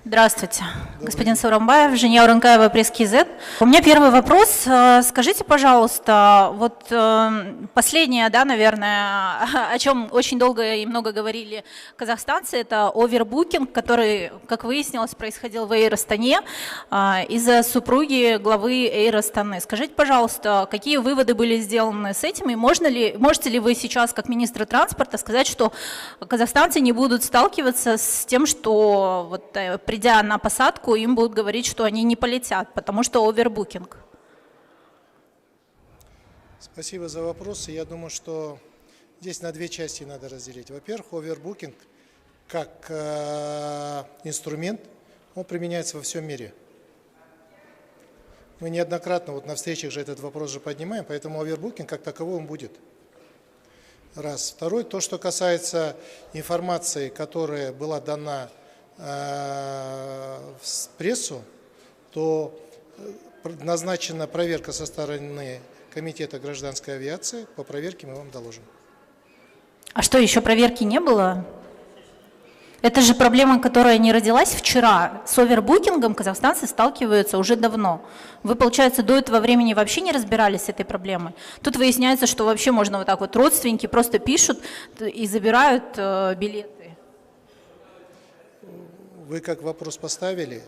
Здравствуйте, господин Саурамбаев, Женя Уранкаева, пресс-КИЗ. У меня первый вопрос. Скажите, пожалуйста, вот последнее, да, наверное, о чем очень долго и много говорили казахстанцы, это овербукинг, который, как выяснилось, происходил в Эйр Астане из-за супруги главы Эйр Астаны. Скажите, пожалуйста, какие выводы были сделаны с этим, и можете ли вы сейчас, как министр транспорта, сказать, что казахстанцы не будут сталкиваться с тем, что вот, придя на посадку, им будут говорить, что они не полетят, потому что овербукинг? Спасибо за вопрос. Я думаю, что здесь на две части надо разделить. Во-первых, овербукинг как инструмент, он применяется во всем мире. Мы неоднократно вот на встречах же этот вопрос же поднимаем, поэтому овербукинг как таковой он будет. Раз. Второй, то, что касается информации, которая была дана в прессу, то назначена проверка со стороны Комитета гражданской авиации. По проверке мы вам доложим. А что, еще проверки не было? Это же проблема, которая не родилась вчера. С овербукингом казахстанцы сталкиваются уже давно. Вы, получается, до этого времени вообще не разбирались с этой проблемой? Тут выясняется, что вообще можно вот так вот родственники просто пишут и забирают билеты. Вы как вопрос поставили,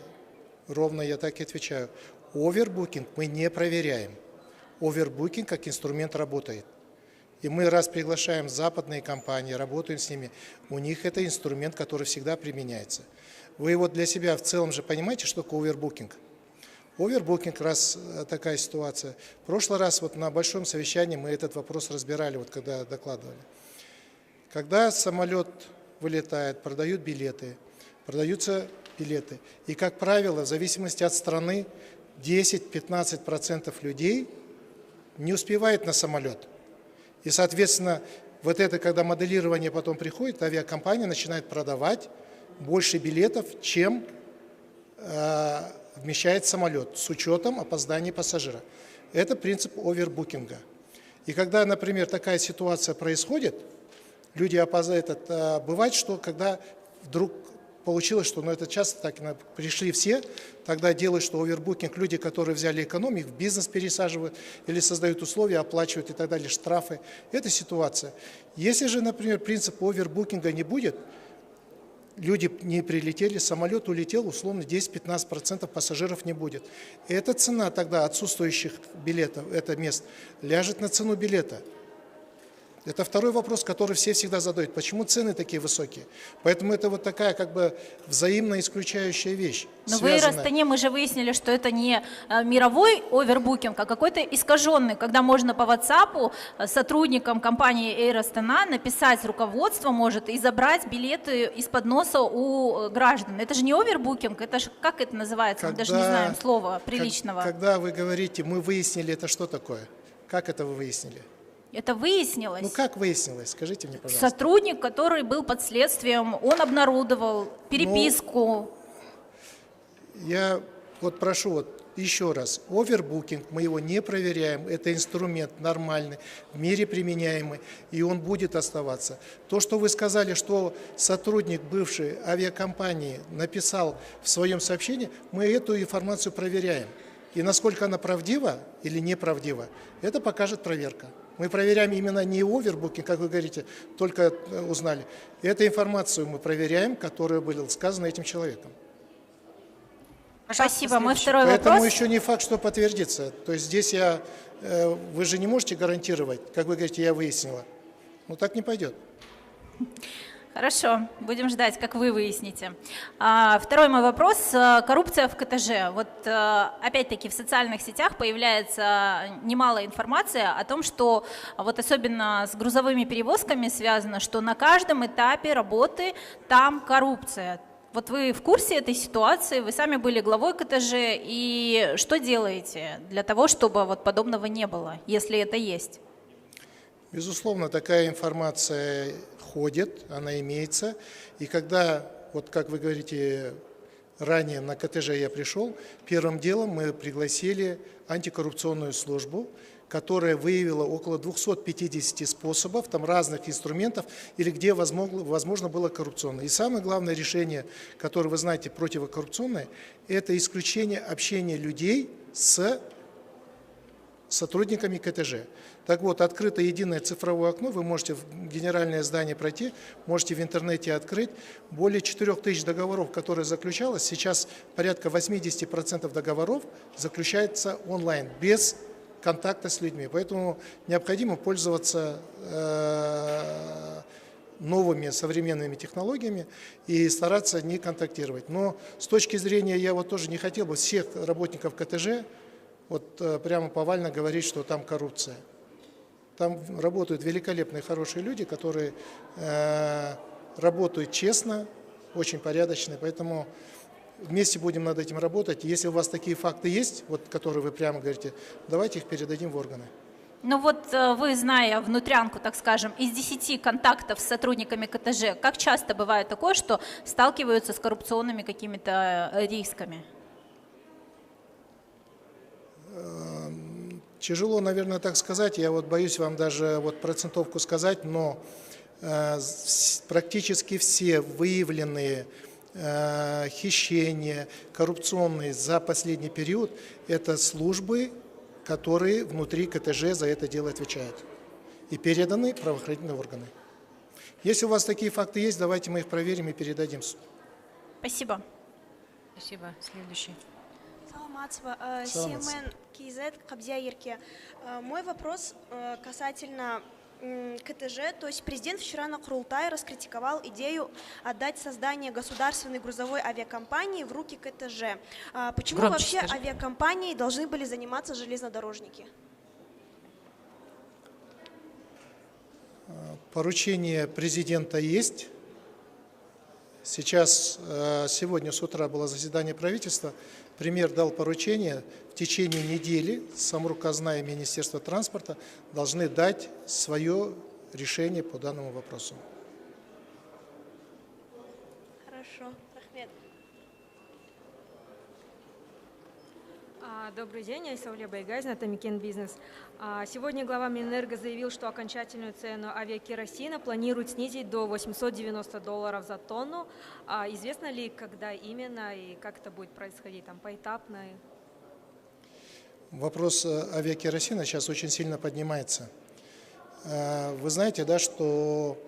ровно я так и отвечаю. Овербукинг мы не проверяем. Овербукинг как инструмент работает. И мы раз приглашаем западные компании, работаем с ними, у них это инструмент, который всегда применяется. Вы вот для себя в целом же понимаете, что такое овербукинг? Овербукинг, раз такая ситуация. В прошлый раз вот на большом совещании мы этот вопрос разбирали, вот когда докладывали. Когда самолет вылетает, продают билеты, продаются билеты. И, как правило, в зависимости от страны, 10-15% людей не успевает на самолет. И, соответственно, вот это, когда моделирование потом приходит, авиакомпания начинает продавать больше билетов, чем вмещает самолет, с учетом опоздания пассажира. Это принцип овербукинга. И когда, например, такая ситуация происходит, люди опоздают. Бывает, что когда вдруг получилось, что это часто так пришли все, тогда делают, что овербукинг, люди, которые взяли экономию, в бизнес пересаживают или создают условия, оплачивают и так далее, штрафы. Это ситуация. Если же, например, принцип овербукинга не будет, люди не прилетели, самолет улетел, условно 10-15% пассажиров не будет. Эта цена тогда отсутствующих билетов, это мест, ляжет на цену билета. Это второй вопрос, который все всегда задают. Почему цены такие высокие? Поэтому это вот такая как бы взаимно исключающая вещь. Но в Эйр Астане мы же выяснили, что это не мировой овербукинг, а какой-то искаженный, когда можно по WhatsApp сотрудникам компании Эйр Астана написать, руководство может и забрать билеты из-под носа у граждан. Это же не овербукинг, это же, как это называется? Мы даже не знаем слова приличного. Когда вы говорите, мы выяснили, это что такое? Как это вы выяснили? Это выяснилось. Ну как выяснилось? Скажите мне, пожалуйста. Сотрудник, который был под следствием, он обнародовал переписку. Я вот прошу вот еще раз, овербукинг, мы его не проверяем, это инструмент нормальный, в мире применяемый, и он будет оставаться. То, что вы сказали, что сотрудник бывшей авиакомпании написал в своем сообщении, мы эту информацию проверяем. И насколько она правдива или неправдива, это покажет проверка. Мы проверяем именно не овербукинг, как вы говорите, только узнали. Эту информацию мы проверяем, которая была сказана этим человеком. Спасибо. Мой второй вопрос. Поэтому еще не факт, что подтвердится. То есть здесь вы же не можете гарантировать, как вы говорите, я выяснила. Ну так не пойдет. Хорошо, будем ждать, как вы выясните. Второй мой вопрос. Коррупция в КТЖ. Вот опять-таки в социальных сетях появляется немало информации о том, что вот особенно с грузовыми перевозками связано, что на каждом этапе работы там коррупция. Вот вы в курсе этой ситуации, вы сами были главой КТЖ, и что делаете для того, чтобы вот подобного не было, если это есть? Безусловно, такая информация ходит, она имеется. И когда, вот как вы говорите, ранее на КТЖ я пришел, первым делом мы пригласили антикоррупционную службу, которая выявила около 250 способов, там разных инструментов, или где возможно было коррупционное. И самое главное решение, которое вы знаете противокоррупционное, это исключение общения людей с сотрудниками КТЖ. Так вот, открыто единое цифровое окно, вы можете в генеральное здание пройти, можете в интернете открыть. Более 4000 договоров, которые заключалось, сейчас порядка 80% договоров заключается онлайн, без контакта с людьми. Поэтому необходимо пользоваться новыми современными технологиями и стараться не контактировать. Но с точки зрения, я вот тоже не хотел бы всех работников КТЖ вот прямо повально говорить, что там коррупция. Там работают великолепные, хорошие люди, которые работают честно, очень порядочно, поэтому вместе будем над этим работать. Если у вас такие факты есть, вот, которые вы прямо говорите, давайте их передадим в органы. Ну вот вы, зная внутрянку, так скажем, из 10 контактов с сотрудниками КТЖ, как часто бывает такое, что сталкиваются с коррупционными какими-то рисками? Тяжело, наверное, так сказать. Я вот боюсь вам даже вот процентовку сказать, но практически все выявленные хищения коррупционные за последний период – это службы, которые внутри КТЖ за это дело отвечают и переданы в правоохранительные органы. Если у вас такие факты есть, давайте мы их проверим и передадим в суд. Спасибо. Спасибо. Следующий. Саламатсва, Семен Кизет, Кабзия Ерке. Мой вопрос касательно КТЖ. То есть президент вчера на Курултае раскритиковал идею отдать создание государственной грузовой авиакомпании в руки КТЖ. Почему Громче вообще скажи. авиакомпанией должны были заниматься железнодорожники? Поручение президента есть. Сейчас, сегодня с утра было заседание правительства. Премьер дал поручение, в течение недели Самрукказна и Министерство транспорта должны дать свое решение по данному вопросу. Хорошо, Ахмед. Добрый день, я Исауле Байгазин, это Микен Бизнес. Сегодня глава Минэнерго заявил, что окончательную цену авиакеросина планирует снизить до $890 за тонну. Известно ли, когда именно и как это будет происходить, там, поэтапно? Вопрос авиакеросина сейчас очень сильно поднимается. Вы знаете, да, что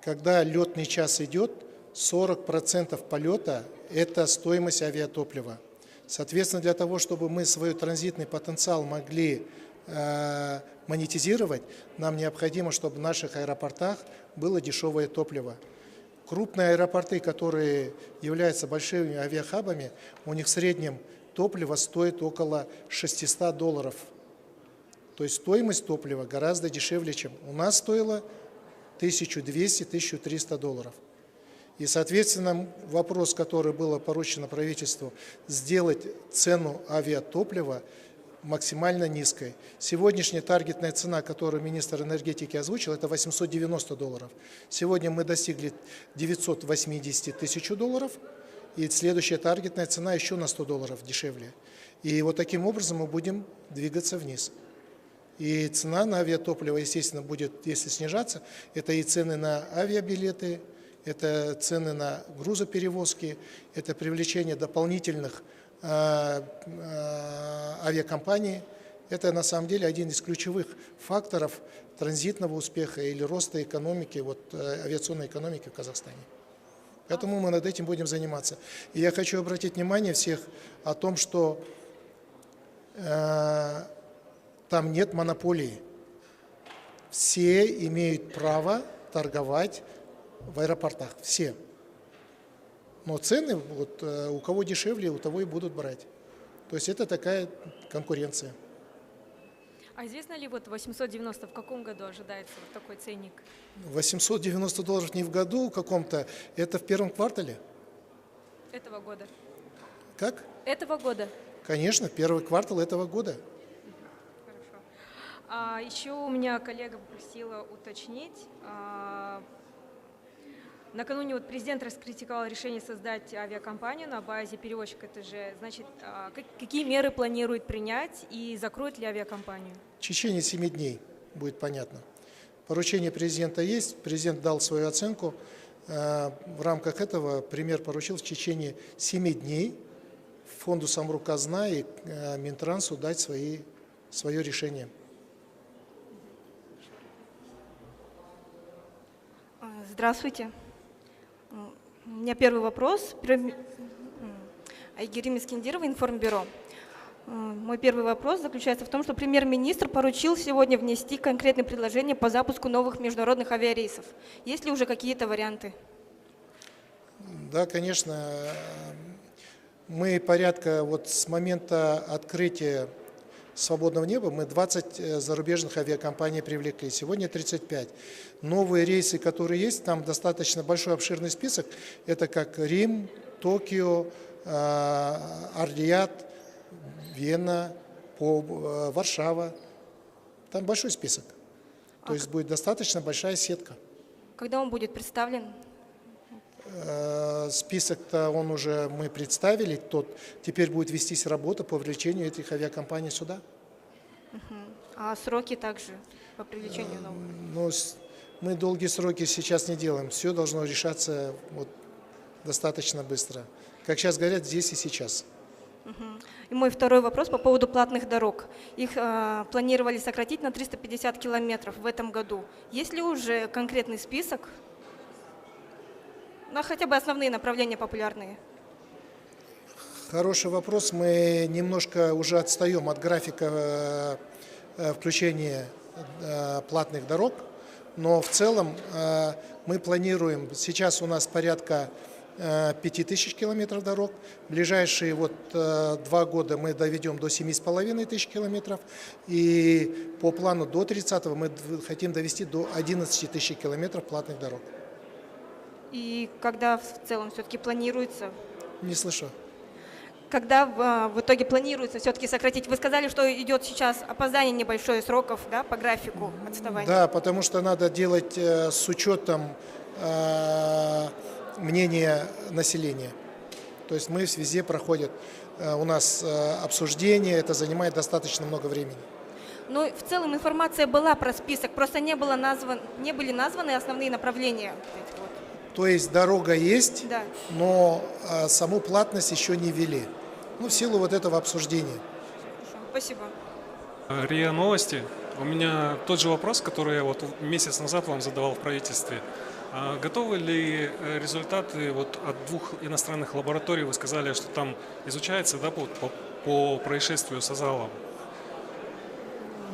когда летный час идет, 40% полета – это стоимость авиатоплива. Соответственно, для того, чтобы мы свой транзитный потенциал могли монетизировать, нам необходимо, чтобы в наших аэропортах было дешевое топливо. Крупные аэропорты, которые являются большими авиахабами, у них в среднем топливо стоит около $600. То есть стоимость топлива гораздо дешевле, чем у нас стоило $1200–1300. И, соответственно, вопрос, который был поручен правительству, сделать цену авиатоплива максимально низкой. Сегодняшняя таргетная цена, которую министр энергетики озвучил, это $890. Сегодня мы достигли $980 тысяч, и следующая таргетная цена еще на $100 дешевле. И вот таким образом мы будем двигаться вниз. И цена на авиатопливо, естественно, будет, если снижаться, это и цены на авиабилеты, это цены на грузоперевозки, это привлечение дополнительных авиакомпаний. Это на самом деле один из ключевых факторов транзитного успеха или роста экономики, авиационной экономики в Казахстане. Поэтому мы над этим будем заниматься. И я хочу обратить внимание всех о том, что там нет монополии. Все имеют право торговать в аэропортах, все. Но цены, у кого дешевле, у того и будут брать. То есть это такая конкуренция. А известно ли, $890 в каком году ожидается такой ценник? $890 не в году каком-то, это в первом квартале. Этого года. Как? Этого года. Конечно, первый квартал этого года. Хорошо. Еще у меня коллега попросила уточнить. Накануне вот президент раскритиковал решение создать авиакомпанию на базе перевозчика КТЖ. Значит, какие меры планирует принять и закроет ли авиакомпанию? В течение 7 дней будет понятно. Поручение президента есть, президент дал свою оценку. В рамках этого премьер поручил в течение 7 дней фонду Самрук-Казна и Минтрансу дать свое решение. Здравствуйте. У меня первый вопрос. Айгерим Искендирова, Информбюро. Мой первый вопрос заключается в том, что премьер-министр поручил сегодня внести конкретные предложения по запуску новых международных авиарейсов. Есть ли уже какие-то варианты? Да, конечно. Мы порядка вот с момента открытия свободного неба мы 20 зарубежных авиакомпаний привлекли. Сегодня 35. Новые рейсы, которые есть, там достаточно большой обширный список. Это как Рим, Токио, Ар-Рияд, Вена, Варшава. Там большой список. То есть будет достаточно большая сетка. Когда он будет представлен? Список-то мы представили, теперь будет вестись работа по привлечению этих авиакомпаний сюда. А сроки также по привлечению новых? Ну, мы долгие сроки сейчас не делаем, все должно решаться достаточно быстро. Как сейчас говорят, здесь и сейчас. И мой второй вопрос по поводу платных дорог. Их планировали сократить на 350 километров в этом году. Есть ли уже конкретный список? Ну, хотя бы основные направления популярные. Хороший вопрос. Мы немножко уже отстаем от графика включения платных дорог, но в целом мы планируем, сейчас у нас порядка 5000 километров дорог, в ближайшие 2 года мы доведем до 7500 километров, и по плану до 30-го мы хотим довести до 11 тысяч километров платных дорог. И когда в целом все-таки планируется? Не слышу. Когда в итоге планируется все-таки сократить? Вы сказали, что идет сейчас опоздание небольшое сроков, да, по графику отставания. Да, потому что надо делать с учетом мнения населения. То есть везде проходят у нас обсуждения, это занимает достаточно много времени. Ну, в целом информация была про список, просто не были названы основные направления. То есть дорога есть, да, но саму платность еще не ввели. В силу этого обсуждения. Хорошо, спасибо. РИА Новости. У меня тот же вопрос, который я месяц назад вам задавал в правительстве. Готовы ли результаты от 2 иностранных лабораторий? Вы сказали, что там изучается, да, по происшествию с Азалом.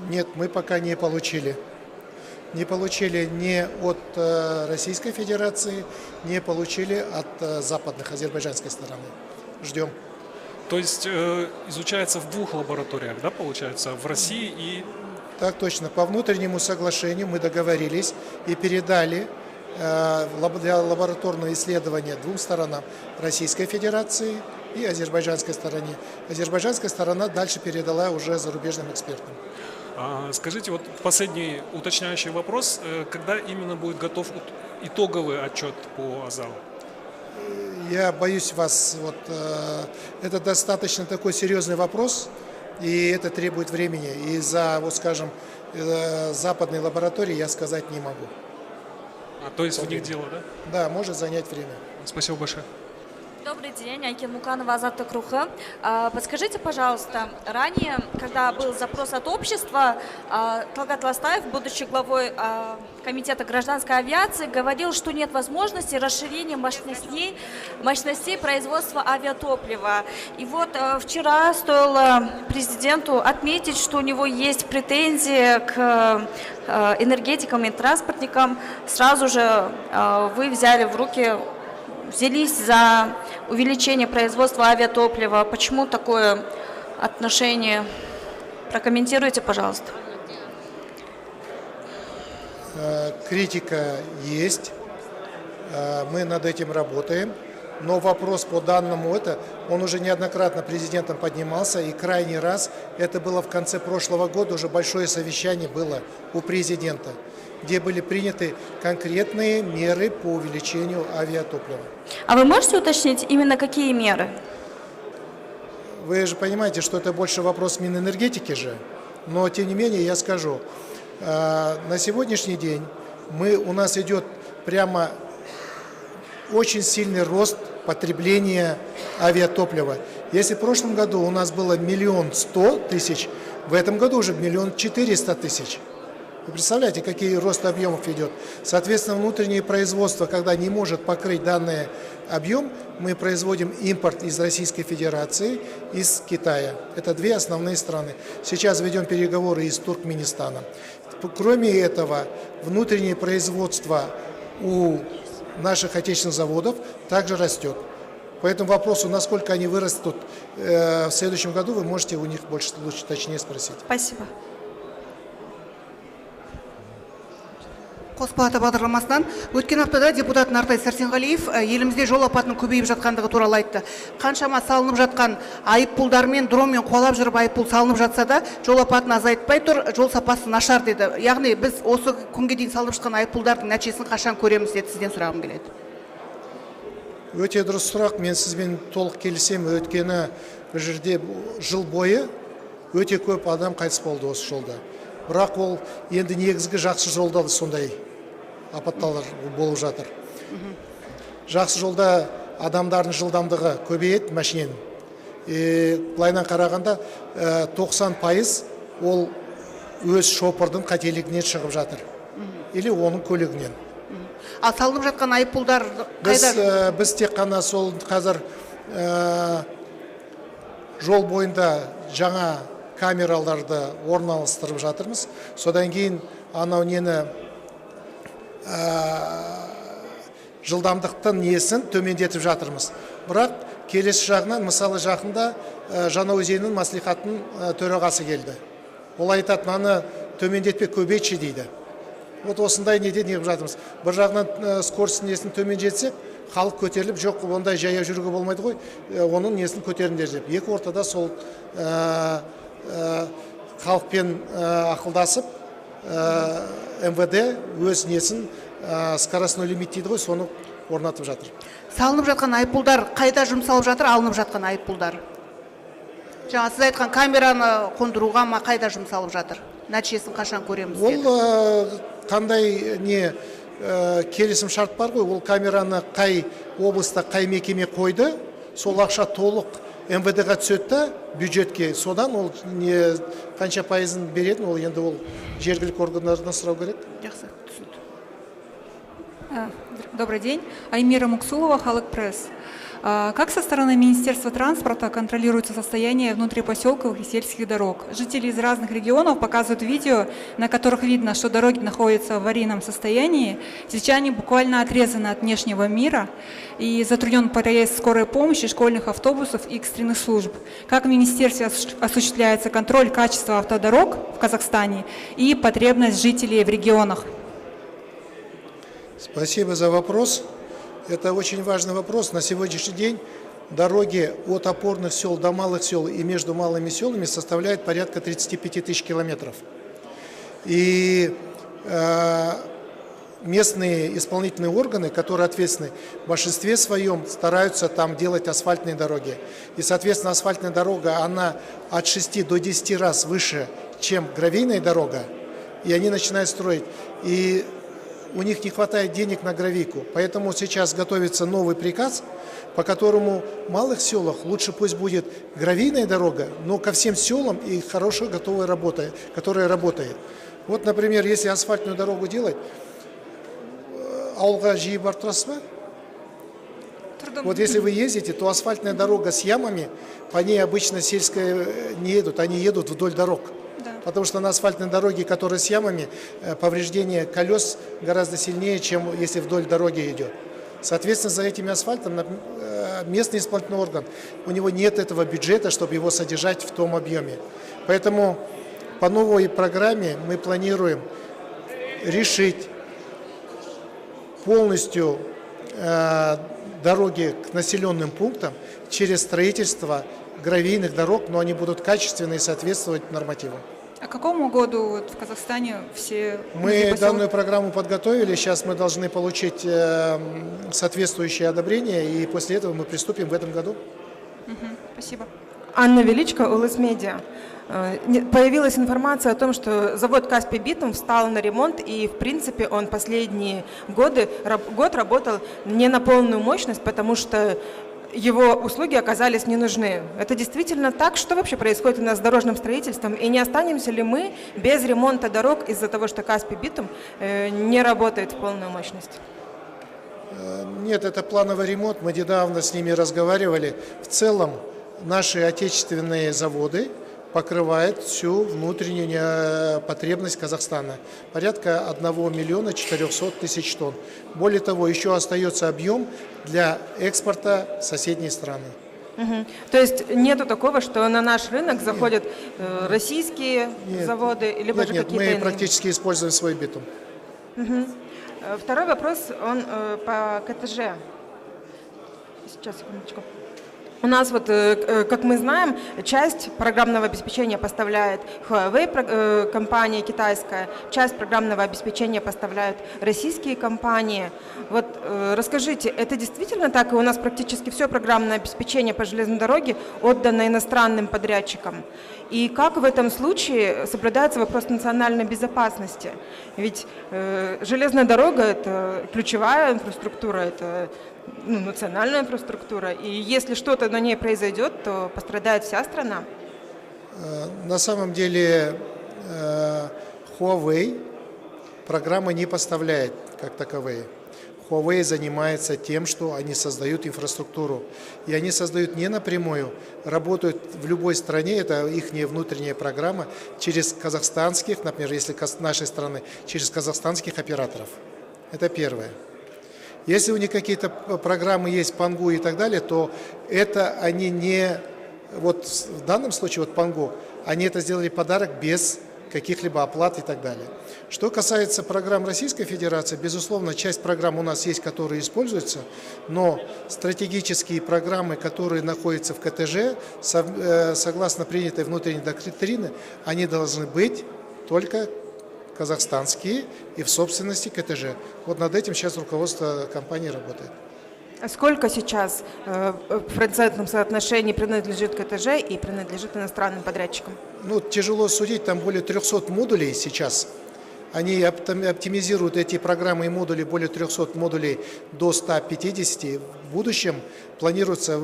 Нет, мы пока не получили. Не получили ни от Российской Федерации, не получили от западных, азербайджанской стороны. Ждем. То есть изучается в 2 лабораториях, да, получается, в России и... Так точно. По внутреннему соглашению мы договорились и передали для лабораторного исследования 2 сторонам, Российской Федерации и азербайджанской стороне. Азербайджанская сторона дальше передала уже зарубежным экспертам. Скажите, последний уточняющий вопрос. Когда именно будет готов итоговый отчет по Азалу? Я боюсь вас, это достаточно такой серьезный вопрос, и это требует времени. И за, западной лаборатории я сказать не могу. То есть в них дело, да? Да, может занять время. Спасибо большое. Добрый день, Айкен Муканова, Азаттык Рухы. Подскажите, пожалуйста, ранее, когда был запрос от общества, Талгат Ластаев, будучи главой Комитета гражданской авиации, говорил, что нет возможности расширения мощностей производства авиатоплива. И вчера стоило президенту отметить, что у него есть претензии к энергетикам и транспортникам. Сразу же вы взялись за увеличение производства авиатоплива. Почему такое отношение? Прокомментируйте, пожалуйста. Критика есть, мы над этим работаем, но вопрос по данному он уже неоднократно президентом поднимался, и крайний раз, это было в конце прошлого года, уже большое совещание было у президента. где были приняты конкретные меры по увеличению авиатоплива. А вы можете уточнить именно какие меры? Вы же понимаете, что это больше вопрос Минэнергетики же, но тем не менее я скажу, на сегодняшний день у нас идет прямо очень сильный рост потребления авиатоплива. Если в прошлом году у нас было 1 100 000, в этом году уже 1 400 000. Вы представляете, какой рост объемов идет? Соответственно, внутреннее производство, когда не может покрыть данный объем, мы производим импорт из Российской Федерации, из Китая. Это две основные страны. Сейчас ведем переговоры и с Туркменистаном. Кроме этого, внутреннее производство у наших отечественных заводов также растет. По этому вопросу, насколько они вырастут в следующем году, вы можете у них больше точнее спросить. Спасибо. Қос палата бағдарламасынан өткен аптада депутат Нартай Сәрсенғалиев елімізде жол апатының көбейіп жатқандығы туралы айтты. Қаншама салынып жатқан айыппұлдармен, дронмен қуалап жүріп айыппұл салынып жатса да, жол апатын азайтпай тұр, жол сапасы нашар деді. Яғни біз осы күнге дейін салынып жатқан айыппұлдардың нәтижесін қашан көреміз деді, сізден сұрағым келеді. Өте дұрыс сұрақ, мен сізбен толық келісемін. Өткені бір жерде жыл бойы өте көп адам қайтыс болды осы жолда. Бірақ ол енді негізгі жақсы жолда сондай апатталар болып жатыр. Жақсы жолда адамдардың жылдамдығы көбейеді машиненің. Былайынан қарағанда 90% ол өз шопырдың қателігінен шығып жатыр. Или оның көлігінен. Ал салынып жатқан айыппұлдар қайда? Біз тек қана сол қазір жол бойында жаңа камераларды орналастырып жатырмыз. Содан кейін анау нені жылдамдықтың несін төмендетіп жатырмыз. Бірақ келесі жағынан, мысалы жақында Жаңаөзеннің мәслихатының төрағасы келді. Ол айтады, мынаны төмендетпей көбейтші дейді. Вот осындай неден неғып жатырмыз. Бір жағынан скоростың несін төмендетсек, халық көтеріліп, жоқ, ондай жаяу жүруге болмайды ғой, оның несін көтеріңдер деп. Екі ортада сол халықпен ақылдасып, МВД өз несін скоростной лимит дейді ғой, соны орнатып жатыр. Салынып жатқан айыппұлдар қайда жұмсалып жатыр, алынып жатқан айыппұлдар? Жаңа сіз айтқан камераны қондыруға ма қайда жұмсалып жатыр? Нәтижесін қашан көреміз деді? Ол қандай не келісім шарт бар ғой, ол камераны қай облыста қай мекеме қойды, сол ақша толық МВД-ға түседі бюджетке, содан ол қанша пайызын беретін, ол енді ол жергілікті органдардан сұрау керек. Жақсы, түсінді. Добрый день. Аймира Муксулова, Халық Пресс. Как со стороны Министерства транспорта контролируется состояние внутрипоселковых и сельских дорог? Жители из разных регионов показывают видео, на которых видно, что дороги находятся в аварийном состоянии. Сельчане буквально отрезаны от внешнего мира и затруднен проезд скорой помощи, школьных автобусов и экстренных служб. Как в Министерстве осуществляется контроль качества автодорог в Казахстане и потребность жителей в регионах? Спасибо за вопрос. Это очень важный вопрос. На сегодняшний день дороги от опорных сел до малых сел и между малыми селами составляют порядка 35 000 километров. И местные исполнительные органы, которые ответственны, в большинстве своем стараются там делать асфальтные дороги. И, соответственно, асфальтная дорога, она от 6 до 10 раз выше, чем гравийная дорога. И они начинают строить. И у них не хватает денег на гравийку. Поэтому сейчас готовится новый приказ, по которому в малых селах лучше пусть будет гравийная дорога, но ко всем селам и хорошая готовая работа, которая работает. Вот, например, если асфальтную дорогу делать, ауылға жиі барып тұрасыз ба? Вот если вы ездите, то асфальтная дорога с ямами, по ней обычно сельская не едут, они едут вдоль дорог. Потому что на асфальтной дороге, которая с ямами, повреждение колес гораздо сильнее, чем если вдоль дороги идет. Соответственно, за этим асфальтом местный исполнительный орган, у него нет этого бюджета, чтобы его содержать в том объеме. Поэтому по новой программе мы планируем решить полностью дороги к населенным пунктам через строительство гравийных дорог, но они будут качественные и соответствовать нормативам. А к какому году вот в Казахстане все... Мы данную программу подготовили, сейчас мы должны получить соответствующее одобрение, и после этого мы приступим в этом году. Спасибо. Анна Величко, УЛС Медиа. Появилась информация о том, что завод «Каспий Битум» встал на ремонт, и, в принципе, он последние год работал не на полную мощность, потому что его услуги оказались не нужны. Это действительно так? Что вообще происходит у нас с дорожным строительством? И не останемся ли мы без ремонта дорог из-за того, что «Каспий Битум» не работает в полную мощность? Нет, это плановый ремонт. Мы недавно с ними разговаривали. В целом наши отечественные заводы покрывает всю внутреннюю потребность Казахстана. Порядка 1 миллиона 400 тысяч тонн. Более того, еще остается объем для экспорта в соседние страны. То есть нету такого, что на наш рынок заходят российские заводы, либо же какие-то иные? Мы практически используем свой битум. Второй вопрос, он по КТЖ. Сейчас, секундочку. У нас, вот, как мы знаем, часть программного обеспечения поставляет Huawei, компания китайская, часть программного обеспечения поставляют российские компании. Вот расскажите, это действительно так? И у нас практически все программное обеспечение по железной дороге отдано иностранным подрядчикам. И как в этом случае соблюдается вопрос национальной безопасности? Ведь железная дорога – это ключевая инфраструктура, это национальная инфраструктура, и если что-то на ней произойдет, то пострадает вся страна. На самом деле Huawei программы не поставляет как таковые. Huawei занимается тем, что они создают инфраструктуру. И они создают не напрямую, работают в любой стране, это их внутренняя программа, через казахстанских, например, если с нашей страны, через казахстанских операторов. Это первое. Если у них какие-то программы есть, Пангу и так далее, то это они не, вот в данном случае, вот Пангу, они это сделали подарок без каких-либо оплат и так далее. Что касается программ Российской Федерации, безусловно, часть программ у нас есть, которые используются, но стратегические программы, которые находятся в КТЖ, согласно принятой внутренней доктрины, они должны быть только казахстанские и в собственности КТЖ. Вот над этим сейчас руководство компании работает. А сколько сейчас в процентном соотношении принадлежит КТЖ и принадлежит иностранным подрядчикам? Тяжело судить, там более 300 модулей сейчас. Они оптимизируют эти программы и модули, более 300 модулей до 150. В будущем планируется,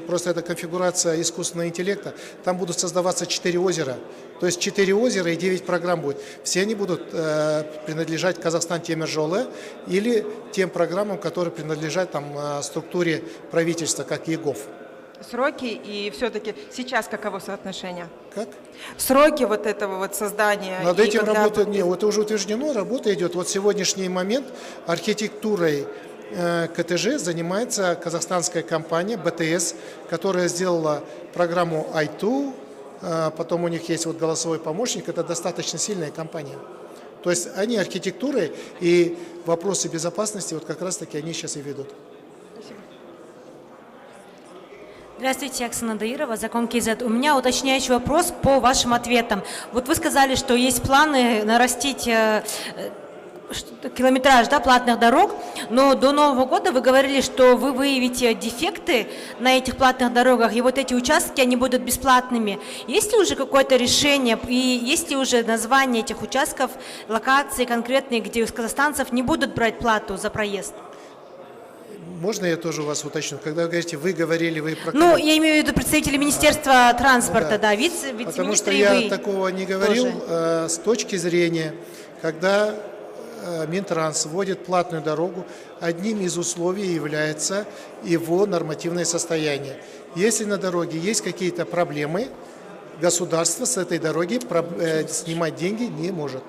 просто эта конфигурация искусственного интеллекта, там будут создаваться 4 озера. То есть 4 озера и 9 программ будет. Все они будут принадлежать Казахстан Темиржолы или тем программам, которые принадлежат структуре правительства, как ЕГОВ. Сроки и все-таки сейчас каково соотношение? Как? Сроки вот этого вот создания. Над этим работает, это уже утверждено, работа идет. Вот в сегодняшний момент архитектурой КТЖ занимается казахстанская компания БТС, которая сделала программу I2, потом у них есть вот голосовой помощник, это достаточно сильная компания. То есть они архитектурой и вопросы безопасности вот как раз таки они сейчас и ведут. Здравствуйте, Оксана Даирова, Закон КЗ. У меня уточняющий вопрос по вашим ответам. Вот вы сказали, что есть планы нарастить километраж платных дорог, но до Нового года вы говорили, что вы выявите дефекты на этих платных дорогах, и вот эти участки, они будут бесплатными. Есть ли уже какое-то решение, и есть ли уже название этих участков, локации конкретные, где у казахстанцев не будут брать плату за проезд? Можно я тоже у вас уточню? Когда вы говорите, вы говорили, вы про... я имею в виду представители Министерства транспорта, вице-министр. Потому что я такого не говорил с точки зрения, когда Минтранс вводит платную дорогу, одним из условий является его нормативное состояние. Если на дороге есть какие-то проблемы, государство с этой дороги снимать деньги не может.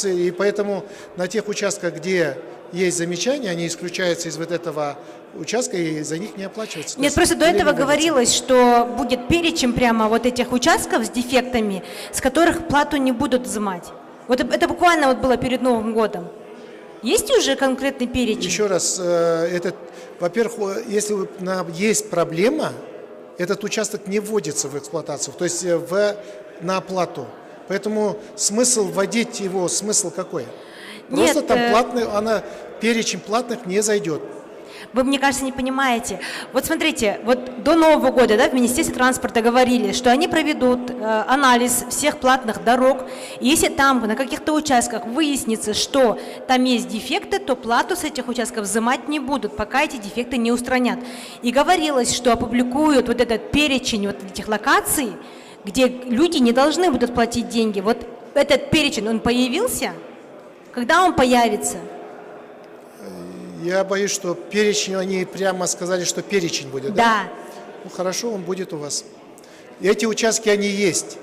И поэтому на тех участках, где есть замечания, они исключаются из вот этого участка и за них не оплачиваются. Нет, просто до этого говорилось, что будет перечень прямо вот этих участков с дефектами, с которых плату не будут взимать. Вот это буквально вот было перед Новым годом. Есть уже конкретный перечень? Еще раз, во-первых, если есть проблема, этот участок не вводится в эксплуатацию, то есть на оплату. Поэтому смысл вводить его, смысл какой? Нет, Просто там платный, перечень платных не зайдет. Вы, мне кажется, не понимаете. Вот смотрите, вот до Нового года, да, в Министерстве транспорта говорили, что они проведут анализ всех платных дорог. И если там на каких-то участках выяснится, что там есть дефекты, то плату с этих участков взимать не будут, пока эти дефекты не устранят. И говорилось, что опубликуют вот этот перечень вот этих локаций, где люди не должны будут платить деньги. Вот этот перечень, он появился? Когда он появится? Я боюсь, что перечень, они прямо сказали, что перечень будет, да? Да. Ну хорошо, он будет у вас. И эти участки, они есть.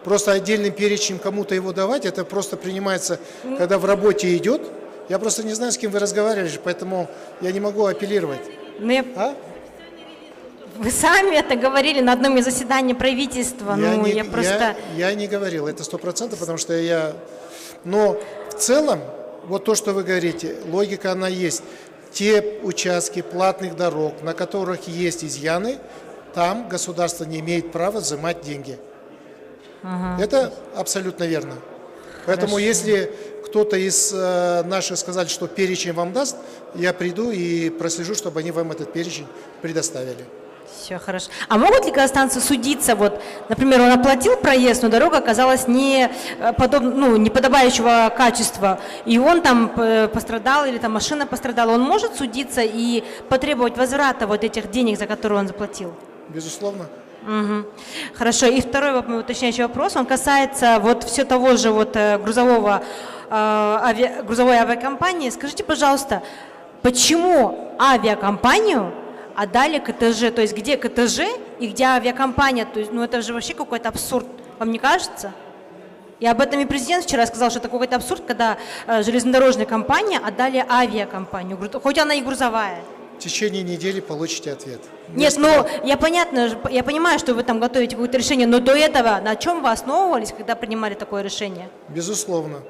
Просто отдельным перечнем кому-то его давать, это просто принимается, когда в работе идет. Я просто не знаю, с кем вы разговаривали, поэтому я не могу апеллировать. Вы сами это говорили на одном из заседаний правительства. Я не говорил, это 100%, потому что Но в целом, вот то, что вы говорите, логика она есть. Те участки платных дорог, на которых есть изъяны, там государство не имеет права взимать деньги. Это абсолютно верно. Поэтому если кто-то из наших сказали, что перечень вам даст, я приду и прослежу, чтобы они вам этот перечень предоставили. Все хорошо. А могут ли казахстанцы судиться? Вот, например, он оплатил проезд, но дорога оказалась неподобающего качества, и он там пострадал, или там машина пострадала. Он может судиться и потребовать возврата вот этих денег, за которые он заплатил? Безусловно. Угу. Хорошо. И второй уточняющий вопрос, он касается вот все того же вот грузовой авиакомпании. Скажите, пожалуйста, почему авиакомпанию отдали КТЖ? То есть где КТЖ и где авиакомпания? То есть, это же вообще какой-то абсурд, вам не кажется? И об этом и президент вчера сказал, что это какой-то абсурд, когда железнодорожная компания отдали авиакомпанию, хоть она и грузовая. В течение недели получите ответ. Нет, я понимаю, что вы там готовите какое-то решение, но до этого на чем вы основывались, когда принимали такое решение? Безусловно.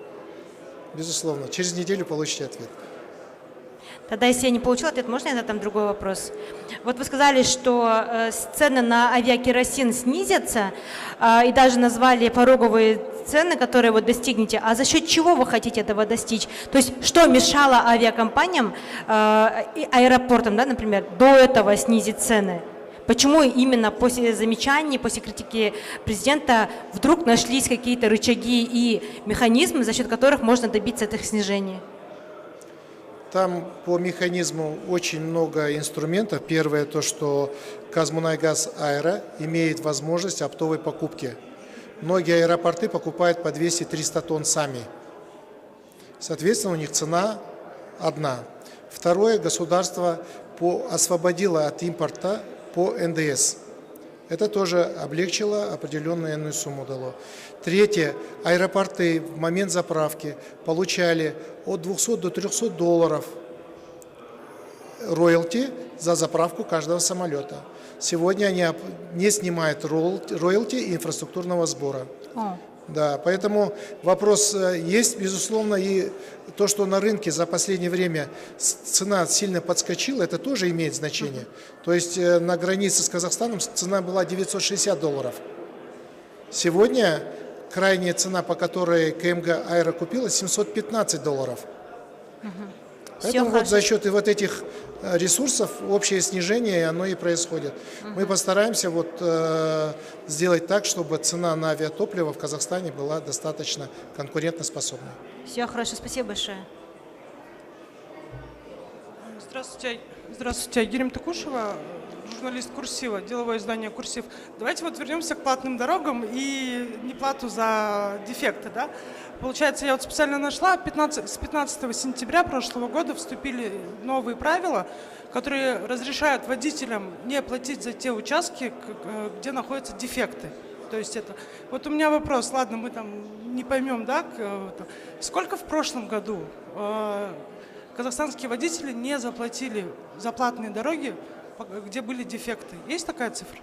Безусловно. Через неделю получите ответ. Тогда, если я не получила ответ, можно я задам другой вопрос? Вот вы сказали, что цены на авиакеросин снизятся, и даже назвали пороговые цены, которые вы достигнете. А за счет чего вы хотите этого достичь? То есть, что мешало авиакомпаниям и аэропортам, да, например, до этого снизить цены? Почему именно после замечаний, после критики президента вдруг нашлись какие-то рычаги и механизмы, за счет которых можно добиться этих снижений? Там по механизму очень много инструментов. Первое, то, что Казмунайгаз Аэро имеет возможность оптовой покупки. Многие аэропорты покупают по 200-300 тонн сами. Соответственно, у них цена одна. Второе, государство освободило от импорта по НДС. Это тоже облегчило, определенную иную сумму дало. Третье, аэропорты в момент заправки получали от 200 до 300 долларов роялти за заправку каждого самолета. Сегодня они не снимают роялти и инфраструктурного сбора. Да, поэтому вопрос есть, безусловно, и то, что на рынке за последнее время цена сильно подскочила, это тоже имеет значение. То есть на границе с Казахстаном цена была 960 долларов. Сегодня крайняя цена, по которой КМГ Аэро купила, 715 долларов. Поэтому вот за счет вот этих ресурсов общее снижение, оно и происходит. Мы постараемся сделать так, чтобы цена на авиатопливо в Казахстане была достаточно конкурентоспособной. Все хорошо, спасибо большое. Здравствуйте, Герим Такушева, журналист Курсива, деловое издание «Курсив». Давайте вернемся к платным дорогам и неплату за дефекты. Да? Получается, я специально нашла, с 15 сентября прошлого года вступили новые правила, которые разрешают водителям не платить за те участки, где находятся дефекты. То есть это... Вот у меня вопрос, ладно, мы там не поймем, да, сколько в прошлом году казахстанские водители не заплатили за платные дороги, где были дефекты? Есть такая цифра?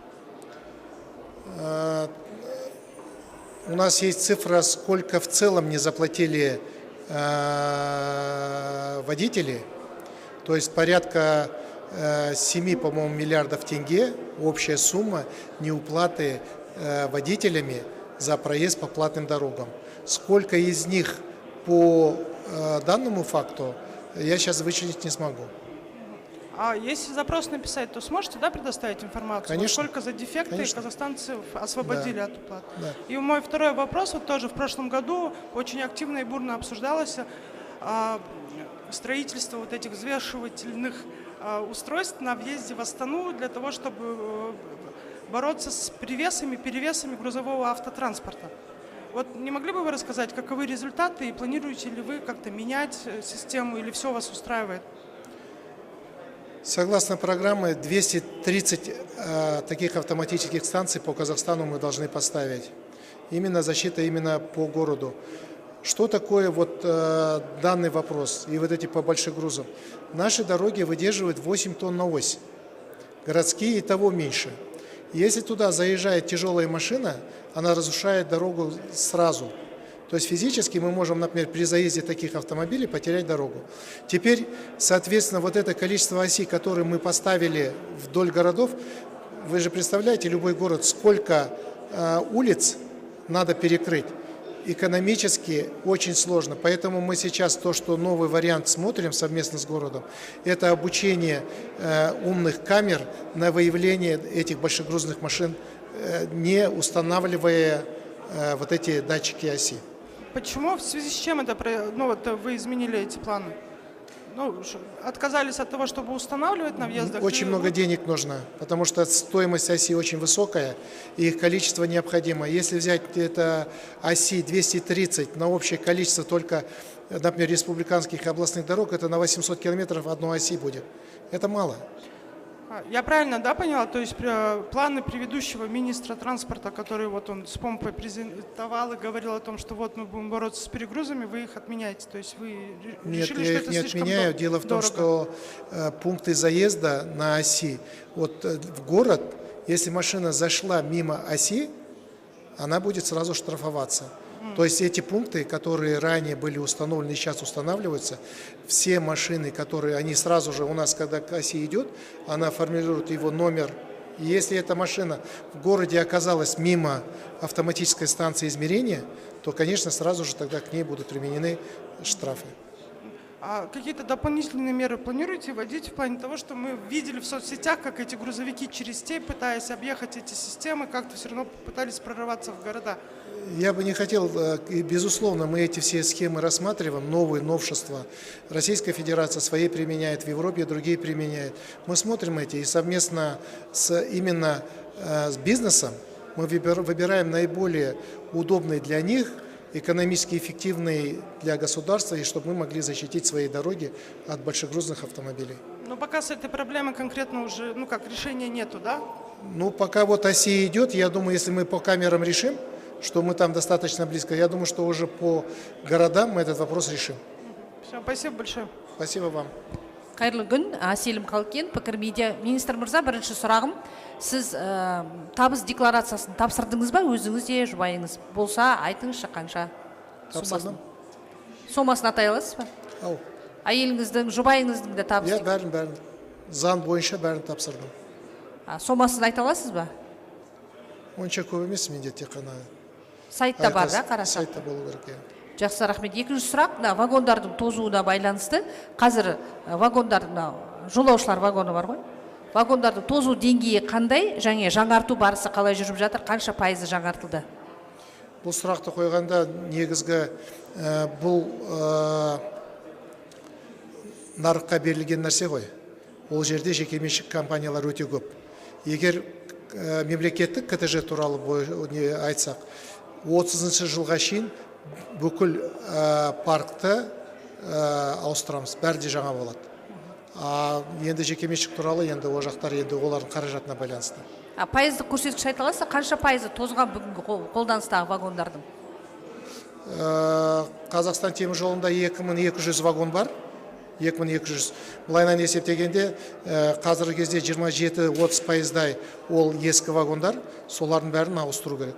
У нас есть цифра, сколько в целом не заплатили водители. То есть порядка 7, по-моему, миллиардов тенге общая сумма неуплаты водителями за проезд по платным дорогам. Сколько из них по данному факту, я сейчас вычислить не смогу. А если запрос написать, то сможете, да, предоставить информацию? Конечно. Вот сколько за дефекты Конечно. казахстанцы освободили от уплаты? Да. И мой второй вопрос, вот тоже в прошлом году очень активно и бурно обсуждалось строительство вот этих взвешивательных устройств на въезде в Астану для того, чтобы бороться с перевесами грузового автотранспорта. Вот не могли бы вы рассказать, каковы результаты и планируете ли вы как-то менять систему или все вас устраивает? Согласно программе, 230 таких автоматических станций по Казахстану мы должны поставить. Именно защита именно по городу. Что такое вот данный вопрос и вот эти по большим грузам? Наши дороги выдерживают 8 тонн на ось. Городские и того меньше. Если туда заезжает тяжелая машина, она разрушает дорогу сразу. То есть физически мы можем, например, при заезде таких автомобилей потерять дорогу. Теперь, соответственно, вот это количество осей, которые мы поставили вдоль городов, вы же представляете, любой город, сколько улиц надо перекрыть. Экономически очень сложно. Поэтому мы сейчас то, что новый вариант смотрим совместно с городом, это обучение умных камер на выявление этих большегрузных машин, не устанавливая вот эти датчики оси. Почему, в связи с чем это, вы изменили эти планы? Отказались от того, чтобы устанавливать на въездах? Очень много денег нужно, потому что стоимость оси очень высокая, и их количество необходимо. Если взять это оси 230 на общее количество только, например, республиканских и областных дорог, это на 800 километров одной оси будет. Это мало. Я правильно, да, поняла? То есть планы предыдущего министра транспорта, который вот он с помпой презентовал и говорил о том, что вот мы будем бороться с перегрузами, вы их отменяете? То есть вы решили, Нет, я их не отменяю. Дело в том, что пункты заезда на оси, вот в город, если машина зашла мимо оси, она будет сразу штрафоваться. То есть эти пункты, которые ранее были установлены и сейчас устанавливаются, все машины, которые они сразу же у нас, когда к оси идет, она формирует его номер. И если эта машина в городе оказалась мимо автоматической станции измерения, то, конечно, сразу же тогда к ней будут применены штрафы. А какие-то дополнительные меры планируете вводить в плане того, что мы видели в соцсетях, как эти грузовики через степь, пытаясь объехать эти системы, как-то все равно пытались прорываться в города? Я бы не хотел, безусловно, мы эти все схемы рассматриваем, новые новшества. Российская Федерация свои применяет, в Европе другие применяют. Мы смотрим эти и совместно именно с бизнесом мы выбираем наиболее удобные для них, экономически эффективные для государства, и чтобы мы могли защитить свои дороги от большегрузных автомобилей. Но пока с этой проблемой конкретно уже, решения нету, да? Пока вот оси идет, я думаю, если мы по камерам решим, что мы там достаточно близко, я думаю, что уже по городам мы этот вопрос решим. Все, спасибо большое. Спасибо вам. Қайырлы күн, Селим Қалкен, Пікір Медиа. Министр мырза, бірінші сұрағым, сіз табыс декларациясын тапсырдыңыз ба, өзіңіз де, жұбайыңыз болса, айтыңызшы қанша? Тапсырдым. Сомасын атай аласыз ба? Ау. Әйеліңіздің, жұбайыңыздың да табыс? Я бәрін. Заң бойынша бәрін тапсырдым. Сомасын айта аласыз ба? Онша көп емес менде, тек қана. Сайтта бар, да, қарасам? Сайтта болу керек, иә. Жақсы, рахмет. Екінші сұрақ, вагондардың тозуына байланысты. Қазір вагондардың, жолаушылар вагоны бар ғой. Вагондардың тозу деңгейі қандай, және жаңарту барысы қалай жүріп жатыр, қанша пайызы жаңартылды? Бұл сұрақты қойғанда негізгі бұл нарыққа берілген нәрсе ғой. Ол жерде жекеменшік компаниялар өте көп. Егер мемлекеттік КТЖ туралы айтсақ, 30 жылға шейін бүкіл паркты ауыстырамыз, бәрі де жаңа болады. Енді жекеменшік туралы, енді ол жақтар енді олардың қаражатына байланысты. Пайыздық көрсеткіш айта аласыз, қанша пайызы тозған бүгінгі қолданыстағы вагондардың? Қазақстан темір жолында 2200 вагон бар. 2200. Былайынан есептегенде қазіргі кезде 27-30% ол ескі вагондар, солардың бәрін ауыстыру керек.